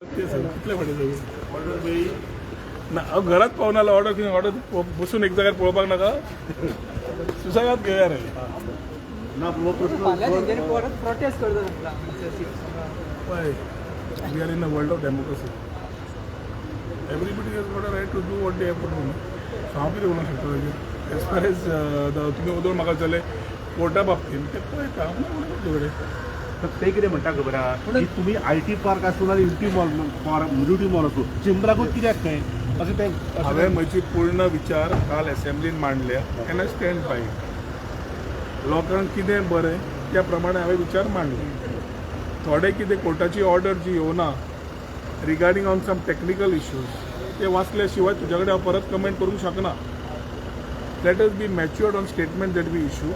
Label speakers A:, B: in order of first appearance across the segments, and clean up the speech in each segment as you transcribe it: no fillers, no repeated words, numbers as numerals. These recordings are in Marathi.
A: कितले फाटी जाऊ ऑर्डर बी ना हांव घरात पावनालो ऑर्डर बसून एक जाग्यार पळोवपाक नाका सुसागात घेयार
B: ना वो प्रश्न
C: परत प्रोटेस्ट करता
A: पळय we are in a world of democracy everybody has got a right to do what they have to do so हांव कितें उलोवंक शकता ताजेर एज फार एज तुमी उलोवन म्हाका जाले कोर्टा बाबतींत तें पळयता हांव तुजे कडेन
B: तर ते कितें म्हणटा खबर आहा की तुमी आयटी पार्क आसूं ना युटी मॉल आसूं चेंबराकूच कित्याक तें अशें तें
A: हांवें म्हजी पूर्ण विचार काल असेंब्लीन मांडल्या and I stand by it लोकांक कितें बरें त्या प्रमाणे हांवें विचार मांडले थोडे कितें कोर्टाची ऑर्डर जी येवना regarding on some technical issues ते वाचल्या शिवाय तुज्या कडेन हांव परत कमेंट करूंक शकना let us be matured on statement that we issue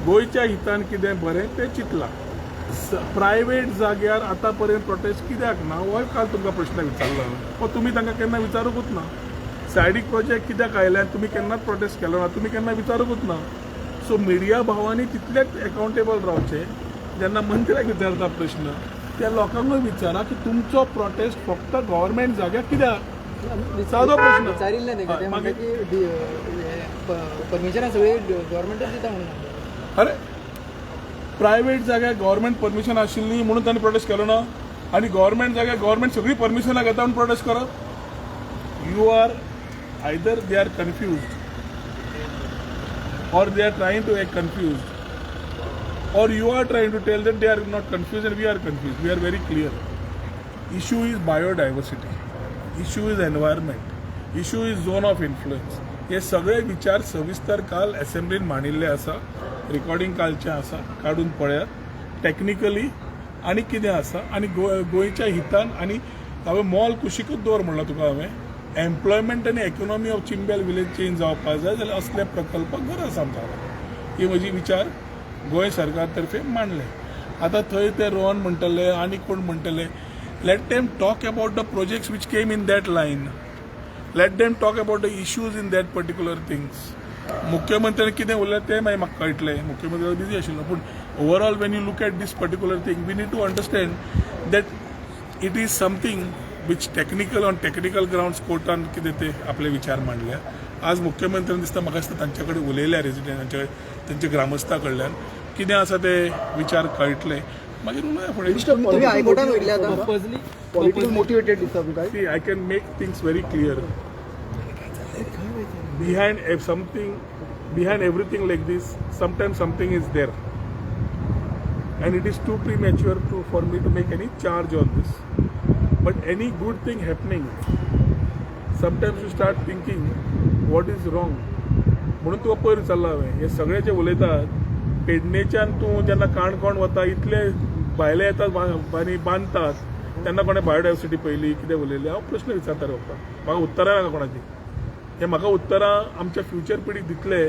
A: गोंयच्या हितान कितें बरें तें चिंतलां प्रायवेट जाग्यार आतां पर्यंत प्रोटेस्ट कित्याक ना हो काल तुमकां प्रश्न विचारलो हो तुमी तांकां केन्ना विचारूंकूच ना सायडीक प्रोजेक्ट कित्याक आयल्यान तुमी केन्नाच प्रोटेस्ट केलो ना तुमी केन्ना विचारूंकूच ना सो मिडिया भावांनी तितलेच अकाउंटेबल रावचे जेन्ना मंत्र्याक विचारता प्रश्न त्या लोकांकूय विचारा की तुमचो प्रोटेस्ट फक्त गव्हर्मेंट जाग्यार कित्याक सादो प्रश्न
C: विचारिल्लें न्ही का ते म्हणटा की परमिशनां सगळी गव्हर्मेंटच दिता म्हणून
A: अरे प्रायवेट जाग्यार गव्हर्मेंट परमिशन आशिल्ली म्हणून तांणी प्रोटेस्ट केलो ना आनी गव्हर्मेंट जाग्यार गव्हर्मेंट सगळी परमिशनां घेता म्हणून प्रोटेस्ट करप you are either they are confused or they are trying to act confused or you are trying to tell that they are not confused and we are confused. We are very clear. Issue is biodiversity, issue is environment, issue is zone of influence. हे सगळे विचार सविस्तर काल असेंब्लीन मांडिल्ले आसा रिकॉर्डिंग कालचें आसा काडून पळयात टेक्निकली आनी कितें आसा आनी गोंयच्या हितान आनी हांवें मोल कुशीकूच दवर म्हणलो तुका हांवें एम्प्लॉयमेंट आनी इकॉनॉमी ऑफ चिंबेल विलेज चेंज जावपाक जाय जाल्यार असले प्रकल्प गरज आमकां ही म्हजी विचार गोंय सरकार तर्फे मांडले आतां थंय ते रोहन म्हणटले आनी कोण म्हणटले let them talk about the projects which came in that line let them talk about the issues in that particular things मुख्यमंत्र्यान कितें उरलें तें मागीर म्हाका कळटलें मुख्यमंत्री बिजी आशिल्लो पूण overall when you look at these particular thing we need to understand that it is something which technical on technical grounds कोर्टान कितें ते आपले विचार मांडल्या आज मुख्यमंत्र्यान दिसता म्हाका दिसता तांचे कडेन उलयल्या रेजिडेंटांचे तेंचे ग्रामस्था कडल्यान कितें आसा ते विचार कळटले मागीर उलोवया फुडें
C: तुम्ही हायकोर्टात वयले आतां
B: पॉलिटिकल मोटिवेटेड दिसता तुमकां
A: See, I can make things very clear. Behind everything like this, sometimes something is there. And it is too premature for me to make any charge on this. But any good thing happening, sometimes you start thinking, what is wrong? म्हणून तुका पयर विचारला हांवें हे सगळे जे उलयतात पेडणेच्यान तूं जेन्ना काणकोण वता इतले भायले येतात आनी बांदतात तेन्ना कोणें बायोडायवर्सिटी पयली कितें उलयलें हांव प्रश्न विचारता रावता म्हाका उतरां नाका कोणाची हे म्हाका उतरां आमच्या फ्युचर पिढीक दितले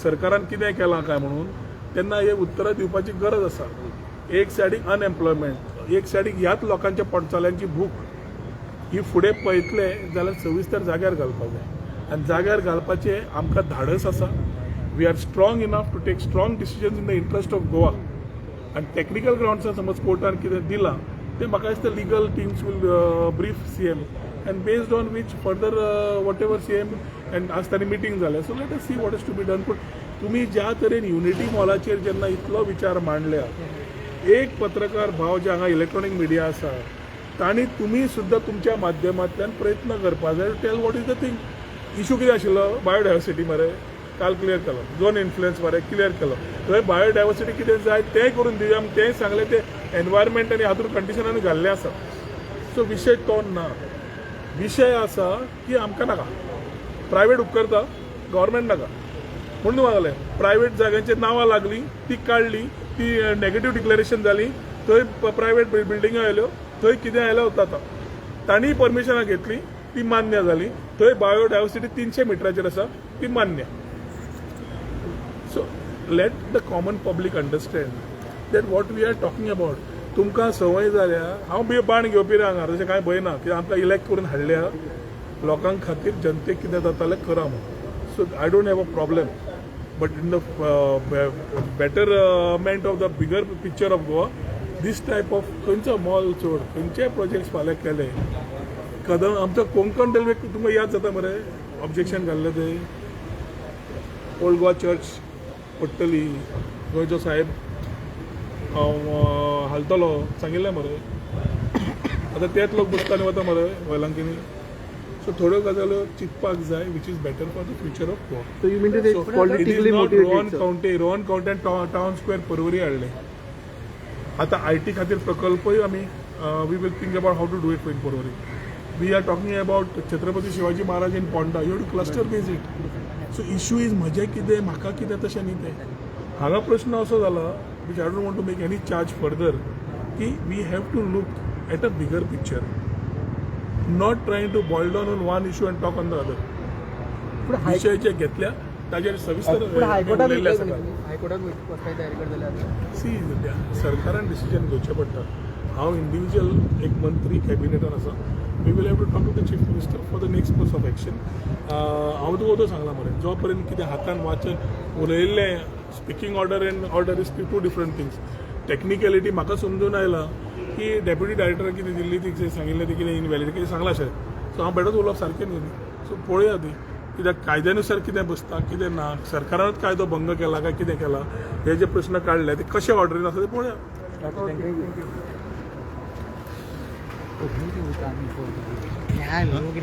A: सरकारान कितें केलां काय म्हणून तेन्ना हे उतरां दिवपाची गरज आसा एक सायडीक अनएम्प्लॉयमेंट एक सायडीक ह्याच लोकांच्या पोटचाल्यांची भूक ही फुडें पळयतले जाल्यार सविस्तर जाग्यार घालपाक जाय आनी जाग्यार घालपाचें आमकां धाडस आसा we are strong enough to take strong decisions in the interest of Goa आनी टेक्निकल ग्राउंड्सार समज कोर्टान कितें दिलां ते म्हाका दिसता legal teams will brief CM and based on which further whatever CM and आज तांणी मिटींग जालें so let us see what is to be done पूण तुमी ज्या तरेन युनिटी मॉलाचेर जेन्ना इतलो विचार मांडल्या एक पत्रकार भाव जे हांगा इलेक्ट्रॉनीक मिडिया आसा तांणी तुमी सुद्दां तुमच्या माध्यमांतल्यान प्रयत्न करपाक जाय tell what is the thing issue कितें आशिल्लो बायोडायवर्सिटी मरे काल क्लियर केलो झोन इन्फ्लुएन्स मरे क्लियर केलो थंय बायोडायवर्सिटी कितें जाय तें करून दिवया तें सांगलें तें एनवायरमेंट आनी हातूंत कंडिशनांनी घाल्लें आसा सो विशय तो ना विशय आसा की आमकां नाका प्रायवेट उपकारता गव्हर्मेंट नाका म्हणून सांगलें प्रायवेट जाग्यांचेर नांवां लागलीं ती काडली ती नेगेटीव डिक्लेरेशन जाली थंय प्रायवेट बिल्डिंगो आयल्यो थंय कितें आयलें जाता तांणी परमिशनां घेतली ती मान्य जाली थंय बायोडायवर्सिटी 300 मिटराचेर आसा ती मान्य so let the common public understand that what we are talking about तुमकां संवय जाल्या हांव बी बाण घेवपी रे हांगा तशें कांय भंय ना कित्याक आमकां इलेक्ट करून हाडल्या लोकां खातीर जनतेक कितें जातालें करा म्हणून so I don't have a problem but in the betterment of the bigger picture of Goa this type of खंयचो मॉल चोड खंयचे प्रोजेक्ट्स फाल्यां केले कदम आमचो कोंकण रेल्वे तुमकां याद जाता मरे ऑब्जेक्शन घाल्लें ते ओल्ड गोवा चर्च पडटली गोंयचो साहेब हालतलो सांगिल्लें मरे आतां तेच लोक बसतानी वता मरे वेलांकिनी सो थोड्यो गजाल्यो चिंतपाक जाय which is better for the future of Goa.
D: So you mean to say it's politically motivated, sir?
A: Rohan county town square Parvari हाडले आता IT खातीर प्रकल्पय आमी we will think about how to do it in Parvari. We are talking about Chhatrapati Shivaji Maharaj in Ponda you to cluster base it. So issue is म्हजें कितें म्हाका कितें तशें न्ही तें. हांगा प्रश्न असो जाला which I don't want to make any charge further की we have to look at a bigger picture not trying to boil down on one issue and talk on the other. विषय जे घेतल्या ताजेर सविस्तर उलयल्ले आसा.
C: हायकोर्टात वचपाची तयारी करतले आता.
A: सी सरकारान डिसिजन घेवचें पडटा. हांव इंडिविज्युअल एक मंत्री कॅबिनेटान आसा. We will have to talk to the chief minister for the next course of action. हांव तुका वतो सांगला मरे जो पर्यंत कितें हातान वाचन उलयल्लें speaking order and order is two different things. Technicality म्हाका समजून आयला की डेप्युटी डायरेक्टरान कितें दिल्ली ती सांगिल्लें ती कितें इनवॅलिड कितें सांगलां अशें. सो हांव बेडच उलोवप सारकें न्ही. सो पळोवया ती कित्याक कायद्यानुसार कितें बसता कितें ना सरकारानच कायदो भंग केला काय कितें केला हे जे प्रश्न काडले ते कशे ऑर्डरीन आसा ते पळोवया.
C: Thank you.